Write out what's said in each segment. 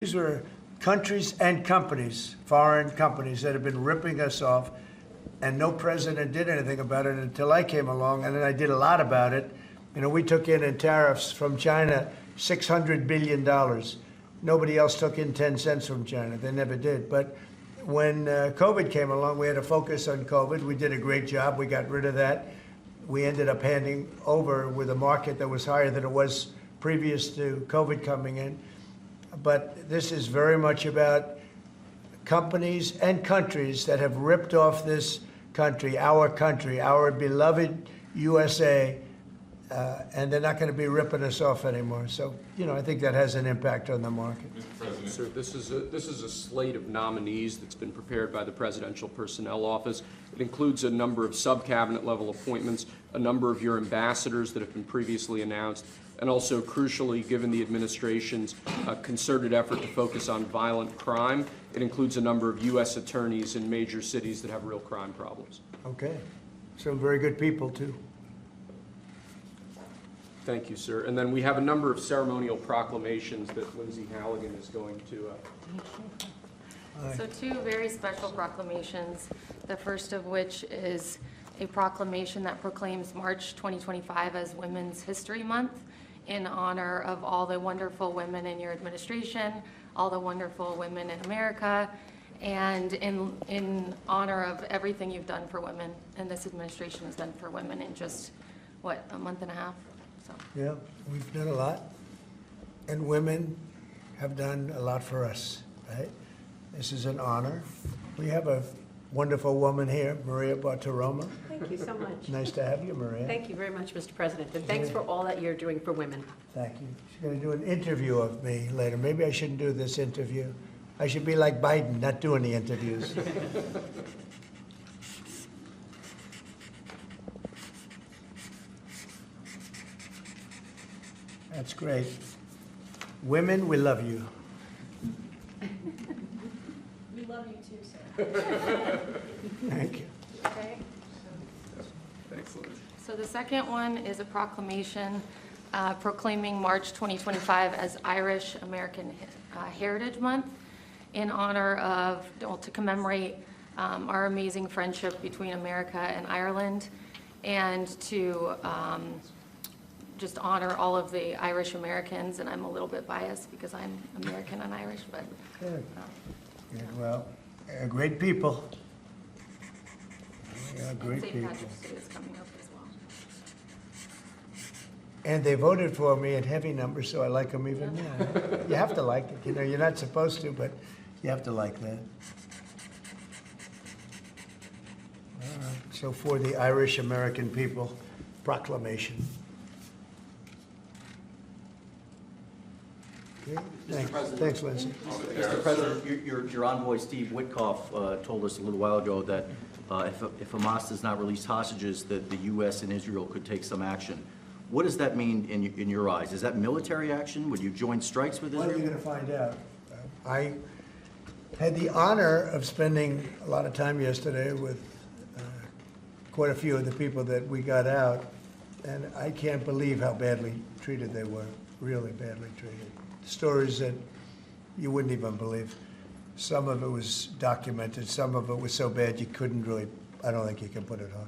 These were countries and companies, foreign companies, that have been ripping us off, and no president did anything about it until I came along, and then I did a lot about it. You know, we took in tariffs from China $600 billion. Nobody else took in 10 cents from China. They never did. But when COVID came along, we had to focus on COVID. We did a great job. We got rid of that. We ended up handing over with a market that was higher than it was previous to COVID coming in. But this is very much about companies and countries that have ripped off this country, our beloved USA, and they're not going to be ripping us off anymore. So, you know, I think that has an impact on the market. Mr. President. Sir, this is a slate of nominees that's been prepared by the Presidential Personnel Office. It includes a number of sub-cabinet level appointments, a number of your ambassadors that have been previously announced, and also, crucially, given the administration's concerted effort to focus on violent crime, it includes a number of U.S. attorneys in major cities that have real crime problems. Okay. Some very good people, too. Thank you, sir. And then we have a number of ceremonial proclamations that Lindsay Halligan is going to. So two very special proclamations, the first of which is a proclamation that proclaims March 2025 as Women's History Month in honor of all the wonderful women in your administration, all the wonderful women in America, and in honor of everything you've done for women and this administration has done for women in just, what, a month and a half? So. Yeah, we've done a lot, and women have done a lot for us, right? This is an honor. We have a wonderful woman here, Maria Bartiromo. Thank you so much. Nice to have you, Maria. Thank you very much, Mr. President, and thanks for all that you're doing for women. Thank you. She's going to do an interview of me later. Maybe I shouldn't do this interview. I should be like Biden, not doing the interviews. That's great. Women, we love you. We love you too, sir. Thank you. Okay. Thanks, Lindsay. So the second one is a proclamation proclaiming March 2025 as Irish American Heritage Month in honor of, to commemorate our amazing friendship between America and Ireland, and to just honor all of the Irish Americans. And I'm a little bit biased because I'm American and Irish, but. Good. Good. Well, great people. Yeah, great St. people. Patrick's Day is coming up as well. And they voted for me in heavy numbers, so I like them even more. You have to like it. You know, you're not supposed to, but you have to like that. All right. So for the Irish American people, proclamation. Okay. Thanks. President. Thanks, Lindsay. Mr. President, your envoy, Steve Witkoff, told us a little while ago that if Hamas does not release hostages, that the U.S. and Israel could take some action. What does that mean in your eyes? Is that military action? Would you join strikes with Well, Israel? you're going to find out. I had the honor of spending a lot of time yesterday with quite a few of the people that we got out, and I can't believe how badly treated they were, really badly treated. Stories that you wouldn't even believe. Some of it was documented, some of it was so bad you couldn't really, I don't think you can put it on.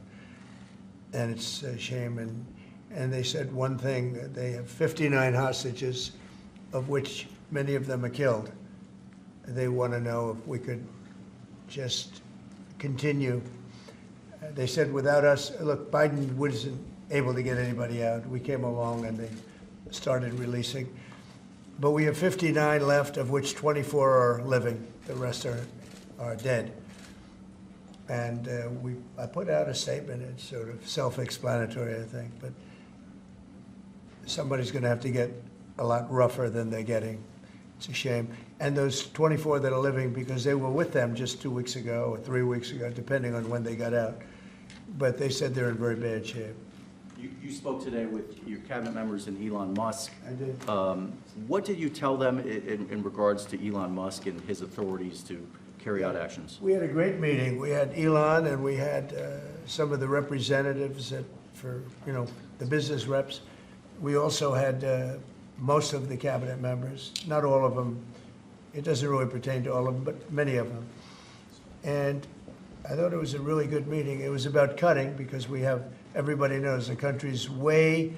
And it's a shame. And they said one thing, they have 59 hostages, of which many of them are killed. They want to know if we could just continue. They said without us, look, Biden wasn't able to get anybody out. We came along and they started releasing. But we have 59 left, of which 24 are living. The rest are dead. And I put out a statement. It's sort of self-explanatory, I think. But somebody's going to have to get a lot rougher than they're getting. It's a shame. And those 24 that are living, because they were with them just 2 weeks ago or 3 weeks ago, depending on when they got out. But they said they're in very bad shape. You spoke today with your cabinet members and Elon Musk. I did. What did you tell them in regards to Elon Musk and his authorities to carry out actions? We had a great meeting. We had Elon and we had some of the representatives for the business reps. We also had most of the cabinet members, not all of them It doesn't really pertain to all of them, but many of them. And I thought it was a really good meeting. It was about cutting because everybody knows the country's way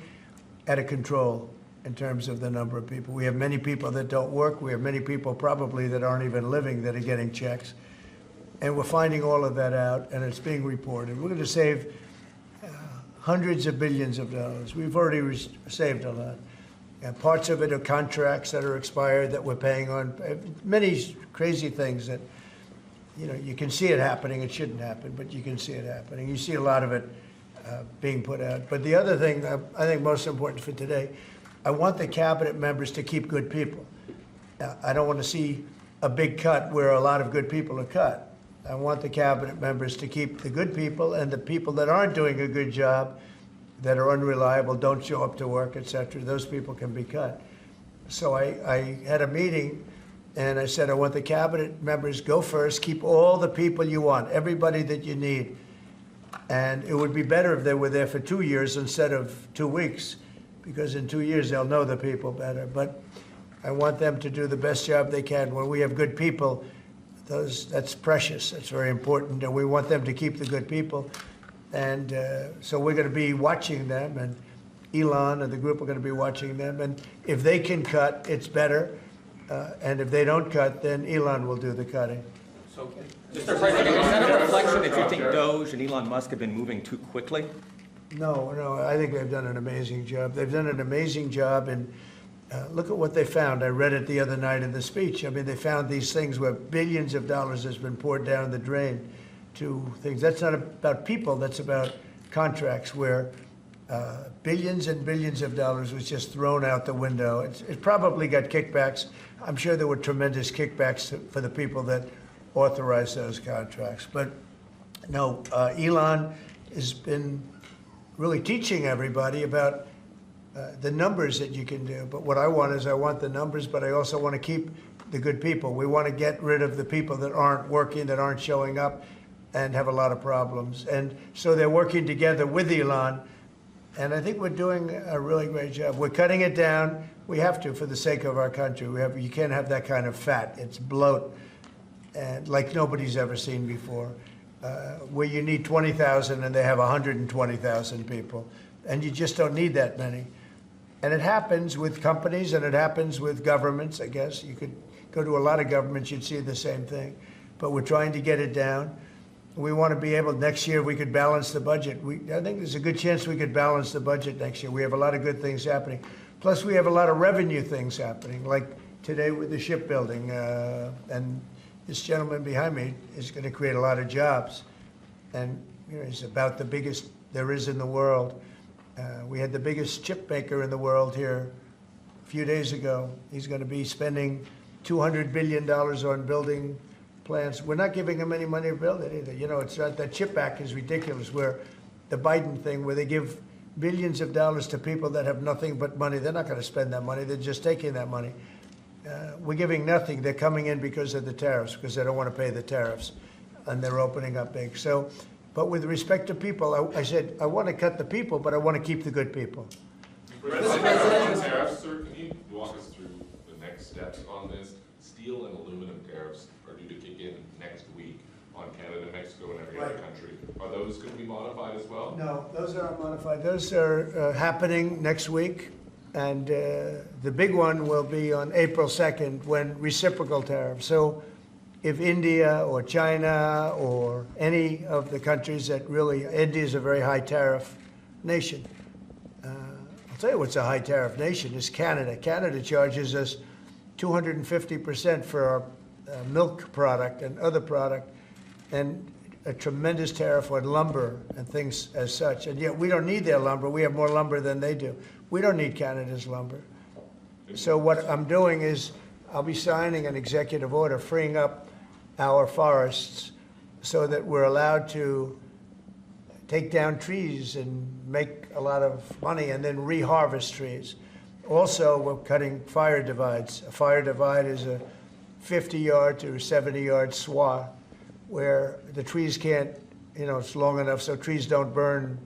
out of control in terms of the number of people. We have many people that don't work. We have many people probably that aren't even living that are getting checks. And we're finding all of that out, and it's being reported. We're going to save hundreds of billions of dollars. We've already saved a lot. And parts of it are contracts that are expired that we're paying on. Many crazy things that, you can see it happening. It shouldn't happen, but you can see it happening. You see a lot of it being put out. But the other thing I think most important for today, I want the cabinet members to keep good people. I don't want to see a big cut where a lot of good people are cut. I want the cabinet members to keep the good people, and the people that aren't doing a good job, that are unreliable, don't show up to work, et cetera, those people can be cut. So I had a meeting, and I said, I want the cabinet members go first, keep all the people you want, everybody that you need. And it would be better if they were there for 2 years instead of 2 weeks, because in 2 years they'll know the people better. But I want them to do the best job they can. When we have good people, that's precious. That's very important, and we want them to keep the good people. And so we're going to be watching them, and Elon and the group are going to be watching them. And if they can cut, it's better. And if they don't cut, then Elon will do the cutting. So, Mr. President, is that a reflection that you think Doge and Elon Musk have been moving too quickly? No, I think they've done an amazing job. They've done an amazing job, and look at what they found. I read it the other night in the speech. I mean, they found these things where billions of dollars has been poured down the drain to things. That's not about people, that's about contracts where billions and billions of dollars was just thrown out the window. It probably got kickbacks. I'm sure there were tremendous kickbacks for the people that authorized those contracts. But no, Elon has been really teaching everybody about the numbers that you can do. But what I want is I want the numbers, but I also want to keep the good people. We want to get rid of the people that aren't working, that aren't showing up, and have a lot of problems. And so they're working together with Elon, and I think we're doing a really great job. We're cutting it down. We have to for the sake of our country. You can't have that kind of fat. It's bloat, and like nobody's ever seen before, where you need 20,000 and they have 120,000 people, and you just don't need that many. And it happens with companies, and it happens with governments, I guess. You could go to a lot of governments, you'd see the same thing. But we're trying to get it down. We want to be able, next year, we could balance the budget. I think there's a good chance we could balance the budget next year. We have a lot of good things happening. Plus, we have a lot of revenue things happening, like today with the shipbuilding. And this gentleman behind me is going to create a lot of jobs. And he's about the biggest there is in the world. We had the biggest chip maker in the world here a few days ago. He's going to be spending $200 billion on building plants. We're not giving him any money to build it either. It's not, that chip act is ridiculous, where the Biden thing, where they give billions of dollars to people that have nothing but money. They're not going to spend that money. They're just taking that money. We're giving nothing. They're coming in because of the tariffs, because they don't want to pay the tariffs, and they're opening up big. So, but with respect to people, I said, I want to cut the people, but I want to keep the good people. Mr. President, tariffs, sir, can you walk us through the next steps on this? Steel and aluminum tariffs are due to kick in next week on Canada, Mexico, and every other country. Are those going to be modified as well? No, those aren't modified. Those are happening next week. And the big one will be on April 2nd, when reciprocal tariffs. So if India or China or any of the countries that really, India is a very high tariff nation. I'll tell you what's a high tariff nation is Canada. Canada charges us 250% for our milk product and other product, and a tremendous tariff on lumber and things as such. And yet we don't need their lumber. We have more lumber than they do. We don't need Canada's lumber. So what I'm doing is I'll be signing an executive order freeing up our forests so that we're allowed to take down trees and make a lot of money and then reharvest trees. Also, we're cutting fire divides. A fire divide is a 50-yard to 70-yard swath where the trees can't, it's long enough so trees don't burn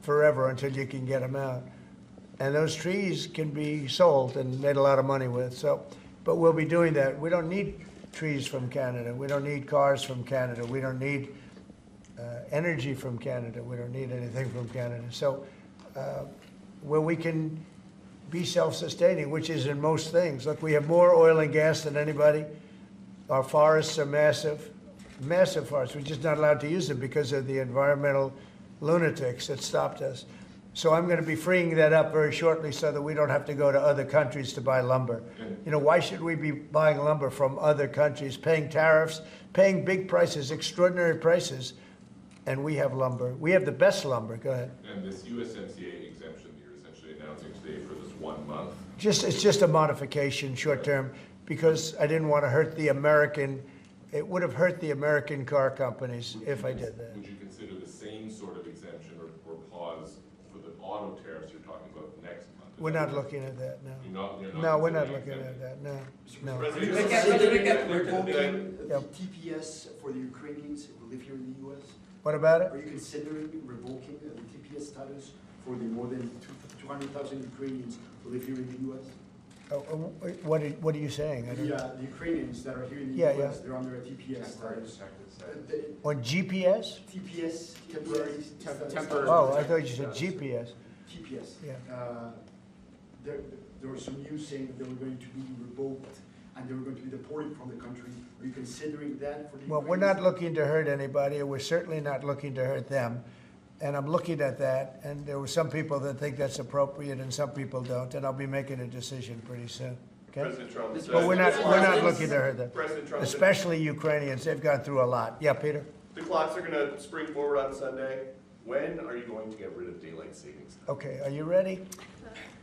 forever until you can get them out. And those trees can be sold and made a lot of money with. So but we'll be doing that. We don't need trees from Canada. We don't need cars from Canada. We don't need energy from Canada. We don't need anything from Canada. So where we can be self-sustaining, which is in most things. Look, we have more oil and gas than anybody. Our forests are massive, massive forests. We're just not allowed to use them because of the environmental lunatics that stopped us. So I'm going to be freeing that up very shortly so that we don't have to go to other countries to buy lumber. You know, why should we be buying lumber from other countries, paying tariffs, paying big prices, extraordinary prices, and we have lumber. We have the best lumber. Go ahead. And this USMCA exemption that you're essentially announcing today for this 1 month, It's just a modification, short term, because I didn't want to hurt the American, it would have hurt the American car companies if I did that. would you consider the same sort of exemption or pause for the auto tariffs you're talking about next month? We're not looking at that, no. You're not No, we're not considering looking at exempting? that, no, no. Revoking the TPS for the Ukrainians who live here in the U.S.? What about it? Are you considering revoking the TPS status for the more than 200,000 Ukrainians who live here in the U.S.? What are you saying? I don't- The Ukrainians that are here in the Yeah, U.S., yeah. they're under a TPS status. The On GPS? TPS, temporary status. temporary- Oh, I thought you said GPS. TPS. Yeah. There was some news saying that they were going to be revoked and they were going to be deported from the country. Are you considering that for the Well, we're Ukrainians? not looking to hurt anybody, and we're certainly not looking to hurt them. And I'm looking at that, and there were some people that think that's appropriate and some people don't, and I'll be making a decision pretty soon, okay? President Trump said. But we're not looking to hurt them, President Trump said especially Ukrainians. They've gone through a lot. Yeah, Peter? the clocks are gonna spring forward on Sunday. When are you going to get rid of daylight savings time? Okay, are you ready?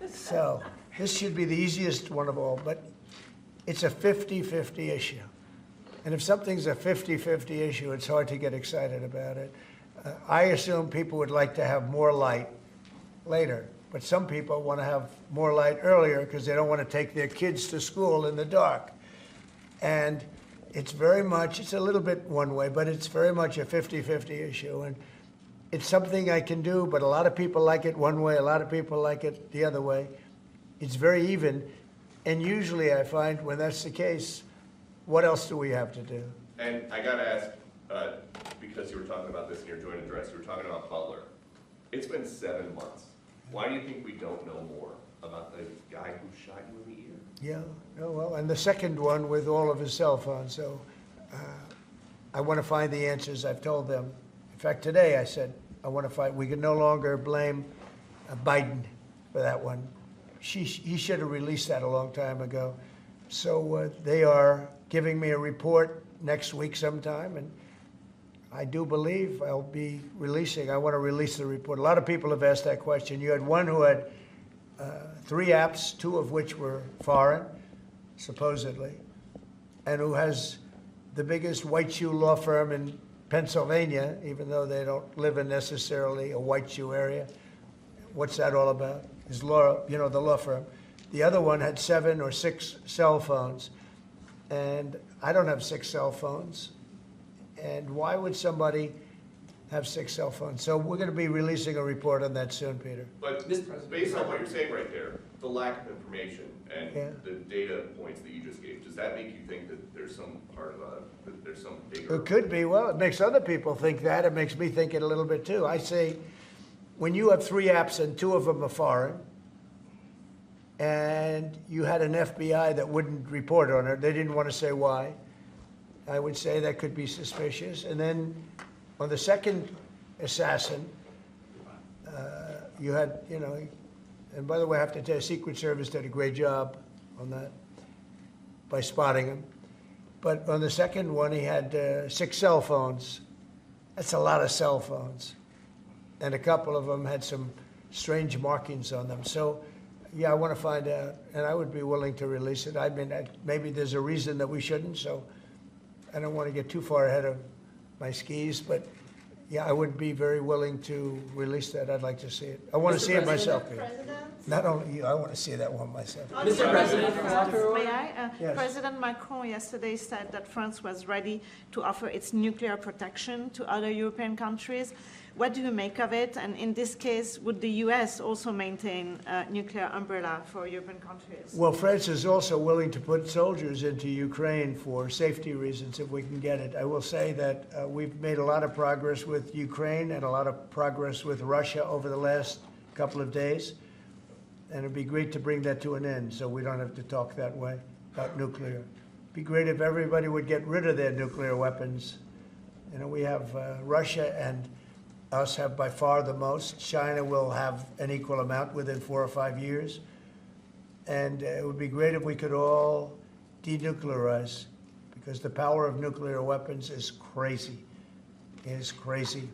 So, this should be the easiest one of all, but it's a 50-50 issue. And if something's a 50-50 issue, it's hard to get excited about it. I assume people would like to have more light later, but some people want to have more light earlier because they don't want to take their kids to school in the dark. And it's very much, it's a little bit one way, but it's very much a 50-50 issue. And it's something I can do, but a lot of people like it one way, a lot of people like it the other way. It's very even. And usually I find when that's the case, what else do we have to do? And I gotta ask, because you were talking about this in your joint address, you were talking about Butler. It's been 7 months. Why do you think we don't know more about the guy who shot you in the ear? Yeah, oh, well, and the second one with all of his cell phones. So I want to find the answers. I've told them. In fact, today I said, I want to find, we can no longer blame Biden for that one. He should have released that a long time ago. So they are giving me a report next week sometime, and I do believe I'll be releasing. I want to release the report. A lot of people have asked that question. You had one who had 3 apps, 2 of which were foreign, supposedly, and who has the biggest white shoe law firm in Pennsylvania, even though they don't live in necessarily a white shoe area. What's that all about? His law, you know, the law firm. The other one had 7 or 6 cell phones, and I don't have 6 cell phones. And why would somebody have 6 cell phones? So we're going to be releasing a report on that soon, Peter. But based on what you're saying right there, the lack of information and Yeah. the data points that you just gave, does that make you think that there's some part of that there's some bigger? It could be. Well, it makes other people think that. It makes me think it a little bit too. I say, when you have 3 apps and 2 of them are foreign, and you had an FBI that wouldn't report on it, they didn't want to say why, I would say that could be suspicious. And then on the second assassin, you had, you know, and by the way, I have to tell you, Secret Service did a great job on that by spotting him. But on the second one, he had 6 cell phones. That's a lot of cell phones. And a couple of them had some strange markings on them. So, yeah, I want to find out, and I would be willing to release it. I mean, maybe there's a reason that we shouldn't, so I don't want to get too far ahead of my skis, but yeah, I would be very willing to release that. I'd like to see it. I want to see it myself, Peter. Not only you, I want to see that one myself. Mr. President, May I? Yes. President Macron yesterday said that France was ready to offer its nuclear protection to other European countries. What do you make of it? And in this case, would the US also maintain a nuclear umbrella for European countries? Well, France is also willing to put soldiers into Ukraine for safety reasons if we can get it. I will say that we've made a lot of progress with Ukraine and a lot of progress with Russia over the last couple of days. And it'd be great to bring that to an end so we don't have to talk that way about nuclear. It'd be great if everybody would get rid of their nuclear weapons. You know, we have Russia and us have by far the most. China will have an equal amount within 4 or 5 years. And it would be great if we could all denuclearize, because the power of nuclear weapons is crazy. It is crazy.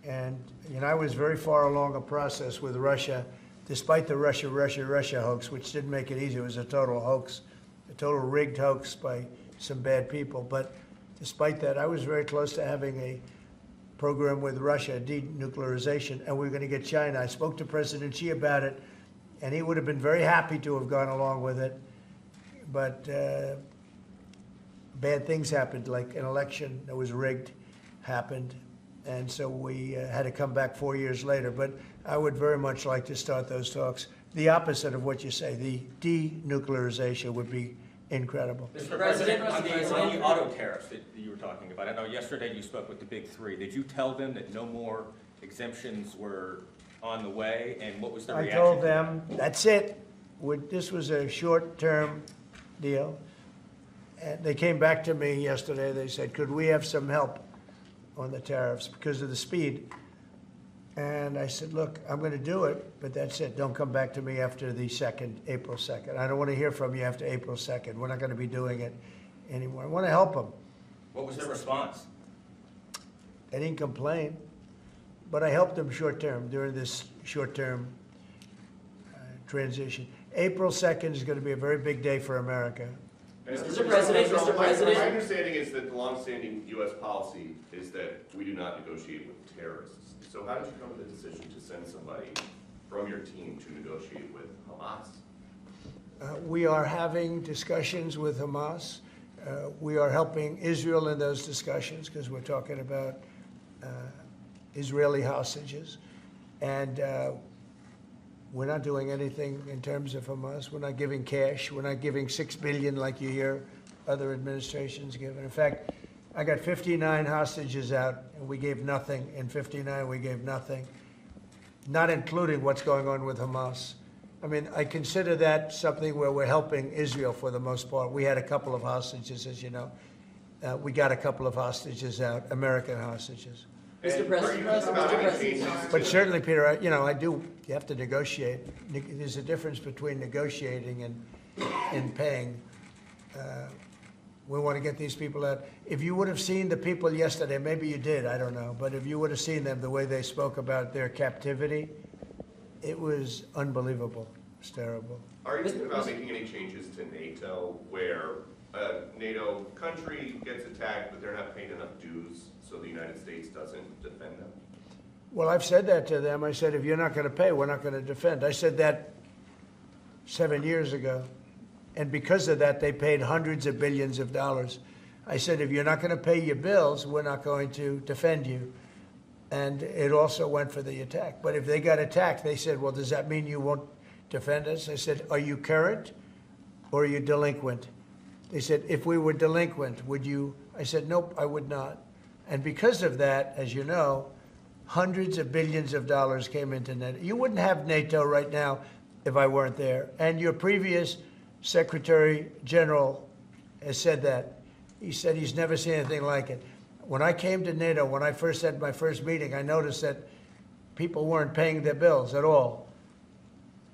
And, you know, I was very far along a process with Russia, despite the Russia hoax, which didn't make it easy. It was a total hoax, a total rigged hoax by some bad people. But despite that, I was very close to having a program with Russia, denuclearization, and we were going to get China. I spoke to President Xi about it, and he would have been very happy to have gone along with it. But bad things happened, like an election that was rigged happened. And so we had to come back 4 years later. But I would very much like to start those talks. The opposite of what you say, the denuclearization would be incredible. Mr. President, on the auto tariffs that you were talking about, I know yesterday you spoke with the big three. Did you tell them that no more exemptions were on the way, and what was the reaction? I told them, that's it. This was a short-term deal. And they came back to me yesterday. They said, could we have some help on the tariffs because of the speed? And I said, look, I'm going to do it, but that's it. Don't come back to me after the April 2nd. I don't want to hear from you after April 2nd. We're not going to be doing it anymore. I want to help them. What was the response? They didn't complain, but I helped them short-term during this short-term transition. April 2nd is going to be a very big day for America. Mr. President, my understanding is that the longstanding U.S. policy is that we do not negotiate with terrorists. So how did you come to the decision to send somebody from your team to negotiate with Hamas? We are having discussions with Hamas. We are helping Israel in those discussions because we're talking about Israeli hostages. And we're not doing anything in terms of Hamas. We're not giving cash. We're not giving $6 billion like you hear other administrations give. In fact, I got 59 hostages out, and we gave nothing. In 59, we gave nothing, not including what's going on with Hamas. I mean, I consider that something where we're helping Israel for the most part. We had a couple of hostages, as you know. We got a couple of hostages out, American hostages. Mr. President. But certainly, Peter, you have to negotiate. There's a difference between negotiating and paying. We want to get these people out. If you would have seen the people yesterday, maybe you did, I don't know, but if you would have seen them, the way they spoke about their captivity, it was unbelievable. It was terrible. Are you thinking about making any changes to NATO where a NATO country gets attacked, but they're not paying enough dues, so the United States doesn't defend them? Well, I've said that to them. I said, if you're not going to pay, we're not going to defend. I said that 7 years ago. And because of that, they paid hundreds of billions of dollars. I said, if you're not going to pay your bills, we're not going to defend you. And it also went for the attack. But if they got attacked, they said, well, does that mean you won't defend us? I said, are you current or are you delinquent? They said, if we were delinquent, would you? I said, nope, I would not. And because of that, as you know, hundreds of billions of dollars came into NATO. You wouldn't have NATO right now if I weren't there. And your previous Secretary General has said that. He said he's never seen anything like it. When I came to NATO, when I first had my first meeting, I noticed that people weren't paying their bills at all.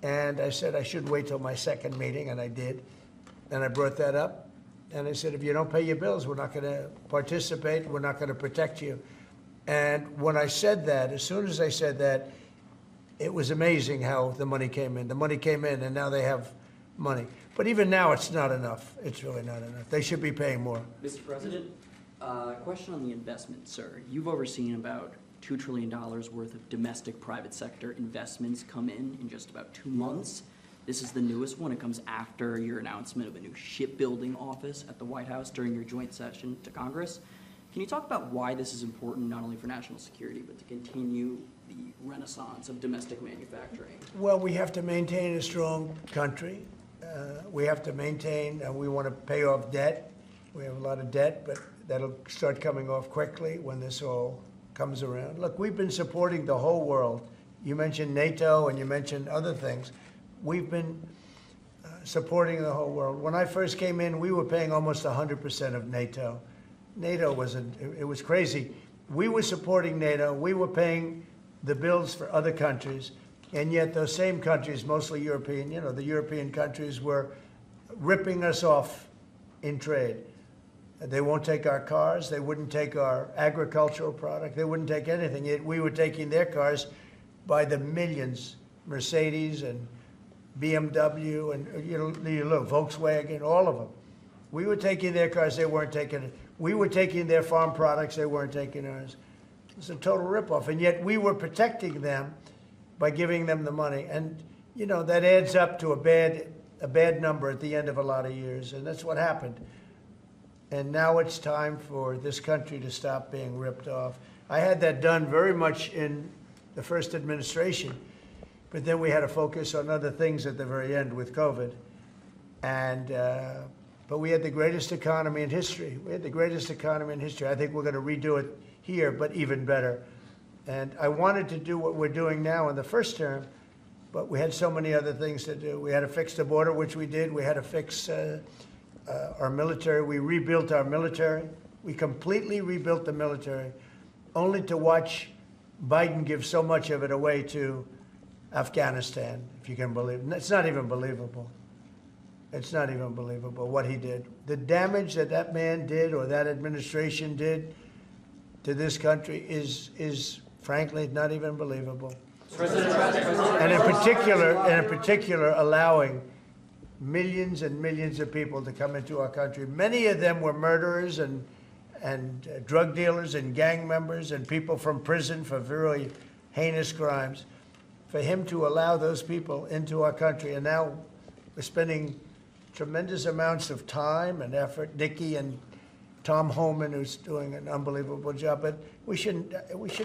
And I said I should wait till my second meeting, and I did. And I brought that up. And I said, if you don't pay your bills, we're not going to participate. We're not going to protect you. And when I said that, as soon as I said that, it was amazing how the money came in. The money came in, and now they have money. But even now, it's not enough. It's really not enough. They should be paying more. Mr. President, question on the investment, sir. You've overseen about $2 trillion worth of domestic private sector investments come in just about 2 months. This is the newest one. It comes after your announcement of a new shipbuilding office at the White House during your joint session to Congress. Can you talk about why this is important, not only for national security, but to continue the renaissance of domestic manufacturing? Well, we have to maintain a strong country. We have to maintain, we want to pay off debt. We have a lot of debt, but that'll start coming off quickly when this all comes around. Look, we've been supporting the whole world. You mentioned NATO and you mentioned other things. We've been supporting the whole world. When I first came in, we were paying almost 100% of NATO. NATO it was crazy. We were supporting NATO. We were paying the bills for other countries. And yet those same countries, mostly European, the European countries were ripping us off in trade. They won't take our cars. They wouldn't take our agricultural product. They wouldn't take anything. Yet we were taking their cars by the millions, Mercedes and BMW and Volkswagen, all of them. We were taking their cars. They weren't taking it. We were taking their farm products. They weren't taking ours. It's a total ripoff. And yet we were protecting them by giving them the money. And, that adds up to a bad number at the end of a lot of years. And that's what happened. And now it's time for this country to stop being ripped off. I had that done very much in the first administration, but then we had to focus on other things at the very end with COVID. And, but we had the greatest economy in history. We had the greatest economy in history. I think we're going to redo it here, but even better. And I wanted to do what we're doing now in the first term, but we had so many other things to do. We had to fix the border, which we did. We had to fix our military. We rebuilt our military. We completely rebuilt the military, only to watch Biden give so much of it away to Afghanistan, if you can believe it. It's not even believable. It's not even believable what he did. The damage that man did or that administration did to this country is frankly not even believable. And in particular, allowing millions and millions of people to come into our country. Many of them were murderers and drug dealers and gang members and people from prison for very heinous crimes. For him to allow those people into our country, and now we're spending tremendous amounts of time and effort. Nikki and Tom Homan, who's doing an unbelievable job, but we shouldn't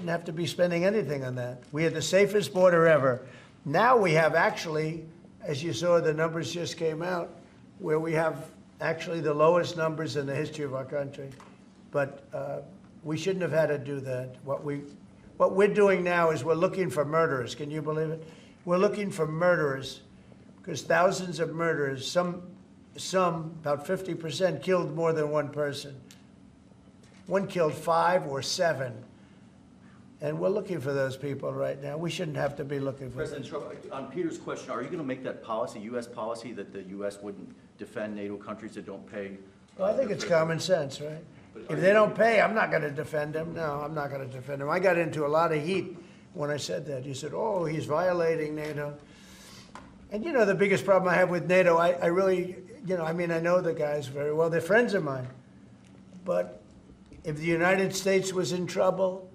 have to be spending anything on that. We had the safest border ever. Now we have actually, as you saw, the numbers just came out, where we have actually the lowest numbers in the history of our country. But we shouldn't have had to do that. What we're doing now is we're looking for murderers. Can you believe it? We're looking for murderers because thousands of murderers, some about 50%, killed more than one person. One killed 5 or 7. And we're looking for those people right now. We shouldn't have to be looking for them. President Trump, on Peter's question, are you going to make that policy, U.S. policy, that the U.S. wouldn't defend NATO countries that don't pay? Well, I think it's common sense, right? If they don't pay, I'm not going to defend them. No, I'm not going to defend them. I got into a lot of heat when I said that. You said, oh, he's violating NATO. And, the biggest problem I have with NATO, I really, I know the guys very well. They're friends of mine. But if the United States was in trouble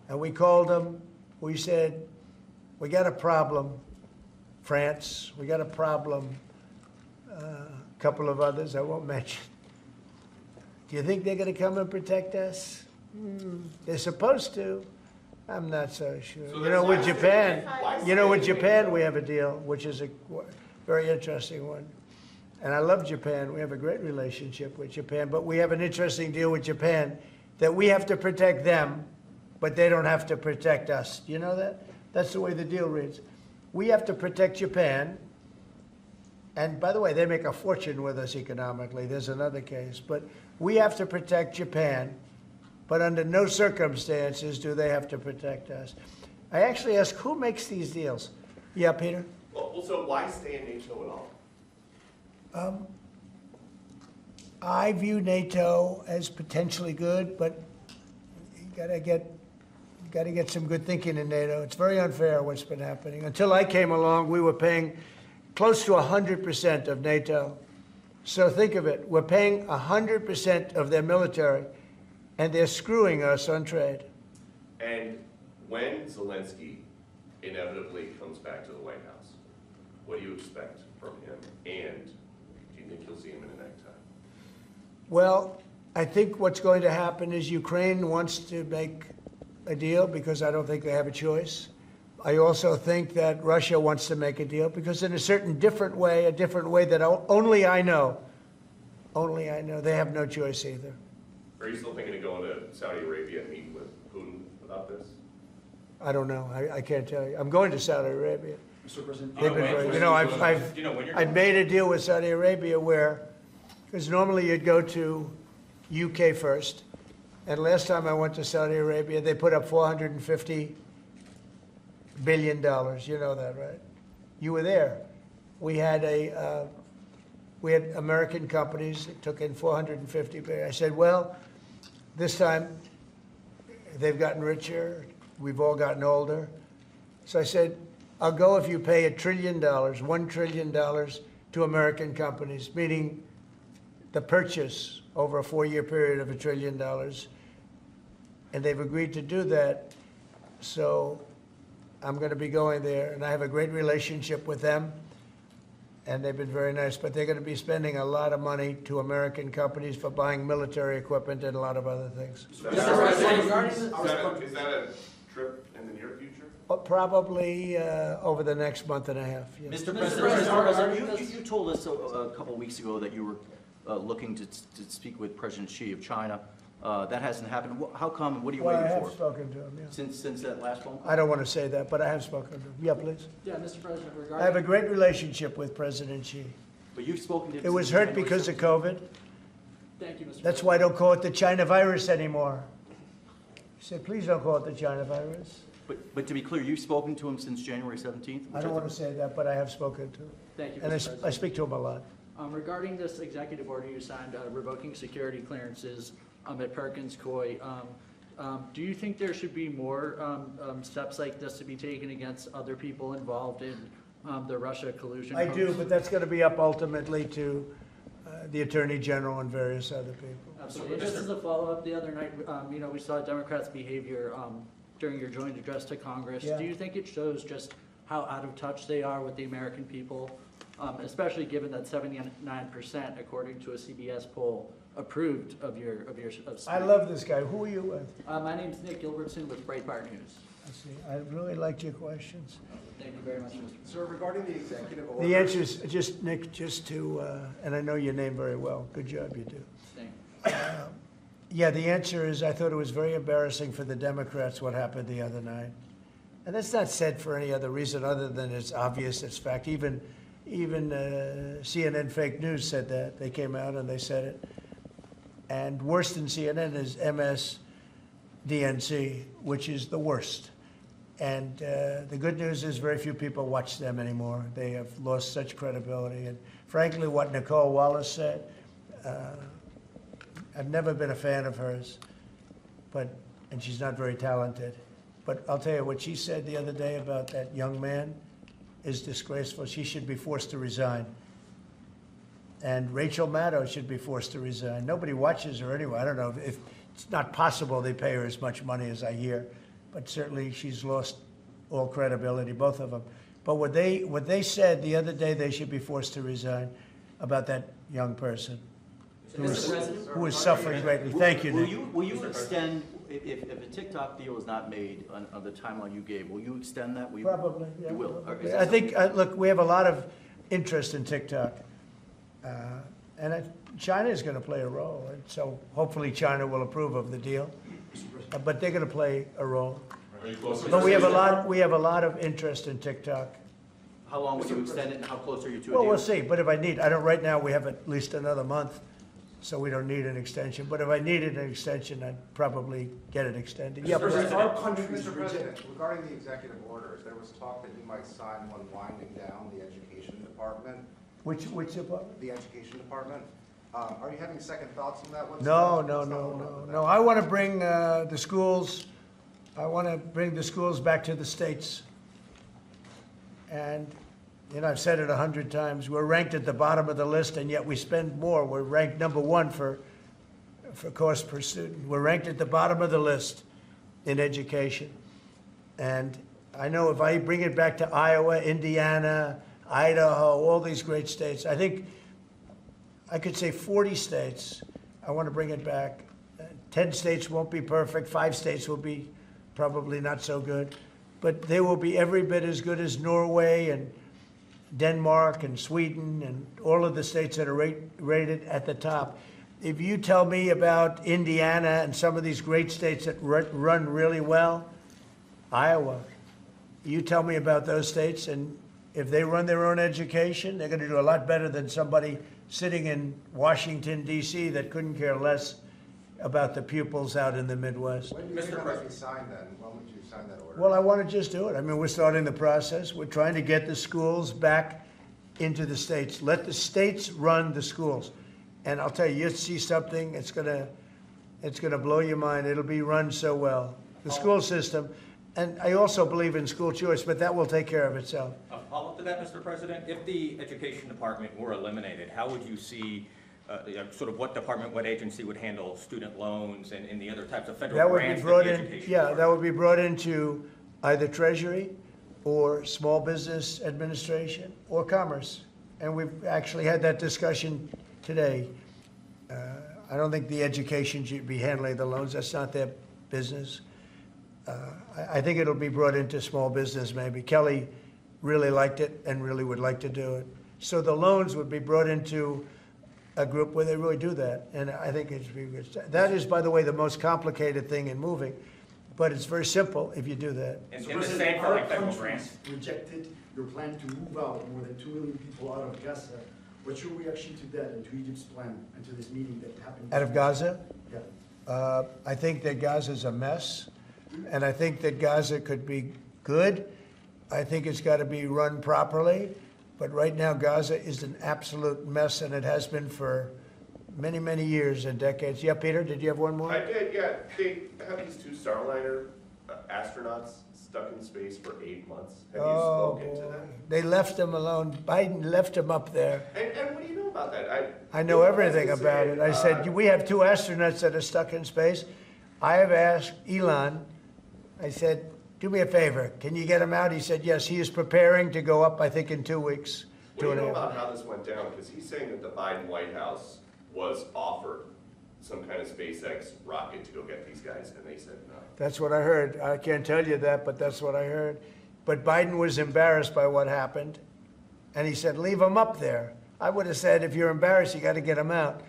and we called them, we said, we got a problem, France. We got a problem, a couple of others I won't mention. Do you think they're going to come and protect us? They're supposed to. I'm not so sure. So with Japan, we have a deal, which is a very interesting one. And I love Japan. We have a great relationship with Japan. But we have an interesting deal with Japan that we have to protect them, but they don't have to protect us. Do you know that? That's the way the deal reads. We have to protect Japan. And by the way, they make a fortune with us economically. There's another case. But we have to protect Japan, but under no circumstances do they have to protect us. I actually ask, who makes these deals? Yeah, Peter? Well, so why stay in NATO at all? I view NATO as potentially good, but you gotta get some good thinking in NATO. It's very unfair what's been happening. Until I came along, we were paying close to 100% of NATO. So think of it. We're paying 100% of their military, and they're screwing us on trade. And when Zelensky inevitably comes back to the White House, what do you expect from him? And do you think you'll see him in a necktie? Well, I think what's going to happen is Ukraine wants to make a deal because I don't think they have a choice. I also think that Russia wants to make a deal because in a certain different way that only I know, they have no choice either. Are you still thinking of going to Saudi Arabia and meeting with Putin about this? I don't know. I can't tell you. I'm going to Saudi Arabia. Mr. President, They've been very, you know, I've made a deal with Saudi Arabia where, because normally you'd go to UK first, and last time I went to Saudi Arabia, they put up $450 billion. You know that, right? You were there. We had American companies that took in $450 billion. I said, well, this time they've gotten richer. We've all gotten older. So I said, I'll go if you pay $1 trillion, $1 trillion to American companies, meaning the purchase over a 4-year period of $1 trillion. And they've agreed to do that. So I'm going to be going there, and I have a great relationship with them, and they've been very nice. But they're going to be spending a lot of money to American companies for buying military equipment and a lot of other things. Is that a trip in the near future? Probably over the next month and a half. Yes. Mr. President, you told us a couple of weeks ago that you were looking to speak with President Xi of China. That hasn't happened. How come? What are you Well, I waiting have for? spoken to him, yeah. Since that last phone call? I don't want to say that, but I have spoken to him. Yeah, please. Yeah, Mr. President, I regarding. have a great relationship with President Xi. But you've spoken to him. It was since hurt January because of 17th. COVID. Thank you, Mr. That's why I don't call it the China virus anymore. He said, please don't call it the China virus. But to be clear, you've spoken to him since January 17th? I don't want to say that, but I have spoken to him. Thank you, And Mr. President. I speak to him a lot. Regarding this executive order you signed revoking security clearances at Perkins Coie, do you think there should be more steps like this to be taken against other people involved in the Russia collusion? I do, but that's going to be up ultimately to the Attorney General and various other people. Absolutely. Just as a follow-up, the other night, we saw Democrats' behavior during your joint address to Congress. Yeah. Do you think it shows just how out of touch they are with the American people, especially given that 79%, according to a CBS poll, approved of your speech? I love this guy. Who are you with? My name's Nick Gilbertson with Breitbart News. I see. I really liked your questions. Thank you very much, Mr. President. Sir, regarding the executive order. The answer is just, Nick, and I know your name very well. Good job, you do. Thank you. Yeah, the answer is I thought it was very embarrassing for the Democrats what happened the other night. And that's not said for any other reason other than it's obvious, it's fact. Even CNN fake news said that. They came out and they said it. And worse than CNN is MSDNC, which is the worst. And the good news is very few people watch them anymore. They have lost such credibility. And frankly, what Nicole Wallace said, I've never been a fan of hers, and she's not very talented. But I'll tell you, what she said the other day about that young man is disgraceful. She should be forced to resign. And Rachel Maddow should be forced to resign. Nobody watches her anyway. I don't know if it's not possible they pay her as much money as I hear, but certainly she's lost all credibility, both of them. But what they said the other day, they should be forced to resign about that young person who is suffering greatly. Thank you, Nick. Will you extend, if a TikTok deal is not made on the timeline you gave, will you extend that? Probably, yeah. You will. Probably. Is that I think, look, we have a lot of interest in TikTok. And China is going to play a role. And so hopefully China will approve of the deal. But they're going to play a role. Are you close? But we have a lot of interest in TikTok. How long will you extend it, and how close are you to a deal? Well, we'll see. But if I need, right now we have at least another month, so we don't need an extension. But if I needed an extension, I'd probably get it extended. Yeah, Mr. President, but- our country's Mr. President, regarding the executive orders, there was talk that you might sign one winding down the education department, which department? the education department. Are you having second thoughts on that one? No. I want to bring the schools. I want to bring the schools back to the states. And I've said it 100 times. We're ranked at the bottom of the list, and yet we spend more. We're ranked number 1 for cost per student. We're ranked at the bottom of the list in education. And I know if I bring it back to Iowa, Indiana, Idaho, all these great states, I think I could say 40 states, I want to bring it back. 10 states won't be perfect, 5 states will be probably not so good, but they will be every bit as good as Norway and Denmark and Sweden and all of the states that are rated at the top. If you tell me about Indiana and some of these great states that run really well, Iowa, you tell me about those states, and if they run their own education, they're going to do a lot better than somebody sitting in Washington, D.C. that couldn't care less about the pupils out in the Midwest. When do you think that might be signed then? When would you sign that order? Well, I want to just do it. I mean, we're starting the process. We're trying to get the schools back into the states. Let the states run the schools. And I'll tell you, you'll see something, it's gonna blow your mind. It'll be run so well. The school system, and I also believe in school choice, but that will take care of itself. A follow-up to that, Mr. President, if the education department were eliminated, how would you see, sort of what department, what agency would handle student loans and the other types of federal That would grants be that brought the in, education yeah, that department- would be brought into either Treasury or Small Business Administration or Commerce. And we've actually had that discussion today. I don't think the education should be handling the loans. That's not their business. I think it'll be brought into small business maybe. Kelly really liked it and really would like to do it. So the loans would be brought into a group where they really do that. And I think it's, that is, by the way, the most complicated thing in moving. But it's very simple if you do that. And So the President, same for our like federal countries grants. rejected your plan to move out more than 2 million people out of Gaza. What's your reaction to that and to Egypt's plan and to this meeting that happened? Out of Gaza, Yeah. I think that Gaza's a mess. And I think that Gaza could be good. I think it's got to be run properly. But right now, Gaza is an absolute mess, and it has been for many, many years and decades. Yeah, Peter, did you have one more? I did, yeah. They have these 2 Starliner astronauts stuck in space for 8 months. Have you Oh, spoken to boy. them? They left him alone. Biden left him up there. And what do you know about that? I know Elon everything Musk is about saying, it. I said, we have 2 astronauts that are stuck in space. I have asked Elon, I said, do me a favor, can you get him out? He said, yes, he is preparing to go up, I think, in 2 weeks. What do you know 2.5. about how this went down? Because he's saying that the Biden White House was offered some kind of SpaceX rocket to go get these guys, and they said no. That's what I heard. I can't tell you that, but that's what I heard. But Biden was embarrassed by what happened, and he said, leave him up there. I would have said, if you're embarrassed, you got to get him out.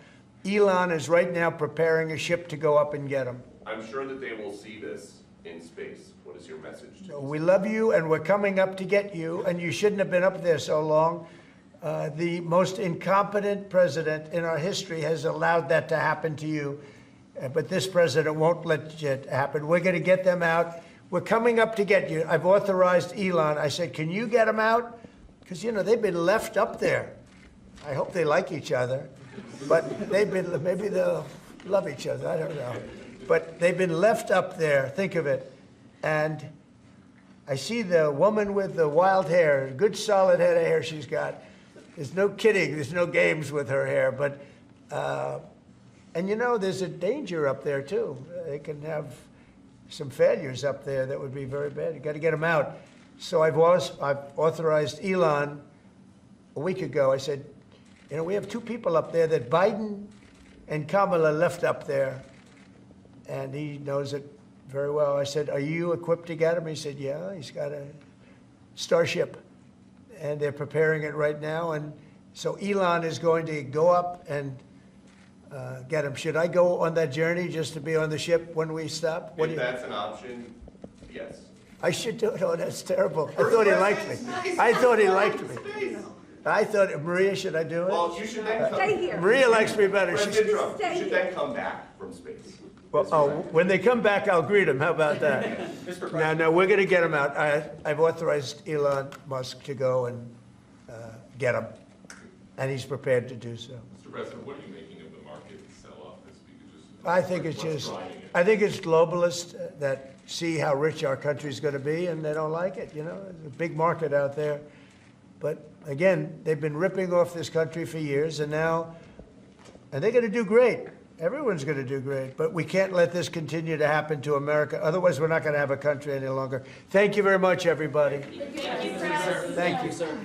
Elon is right now preparing a ship to go up and get him. I'm sure that they will see this in space. What is your message to So them? we love you, and we're coming up to get you, and you shouldn't have been up there so long. The most incompetent president in our history has allowed that to happen to you, but this president won't let it happen. We're going to get them out. We're coming up to get you. I've authorized Elon. I said, can you get them out? Because, you know, they've been left up there. I hope they like each other, but they've been, maybe they'll love each other. I don't know. But they've been left up there. Think of it. And I see the woman with the wild hair, good solid head of hair she's got. There's no kidding, there's no games with her hair, but, and you know, there's a danger up there too. They can have some failures up there that would be very bad. You got to get them out. So I've authorized Elon a week ago. I said, you know, we have 2 people up there that Biden and Kamala left up there, and he knows it very well. I said, are you equipped to get him? He said, yeah, he's got a Starship, and they're preparing it right now. And so Elon is going to go up and get him. Should I go on that journey just to be on the ship when we stop? What do If you, that's an option, yes. I should do it. Oh, that's terrible. I thought he liked me. I thought he liked me. I thought, Maria, should I do it? Well, you should then come. Stay here. Maria likes me better. President She's, Trump, you should then come back from space. well, oh, when they come back, I'll greet them. How about that? Mr. No, President, no, we're going to get him out. I've authorized Elon Musk to go and get him, and he's prepared to do so. Mr. President, what are you making of the market sell-off this week? I think it's What's just, driving it? I think it's globalists that see how rich our country's going to be, and they don't like it, you know? There's a big market out there. But again, they've been ripping off this country for years, and now, and they're going to do great. Everyone's going to do great, but we can't let this continue to happen to America. Otherwise, we're not going to have a country any longer. Thank you very much, everybody. Thank you.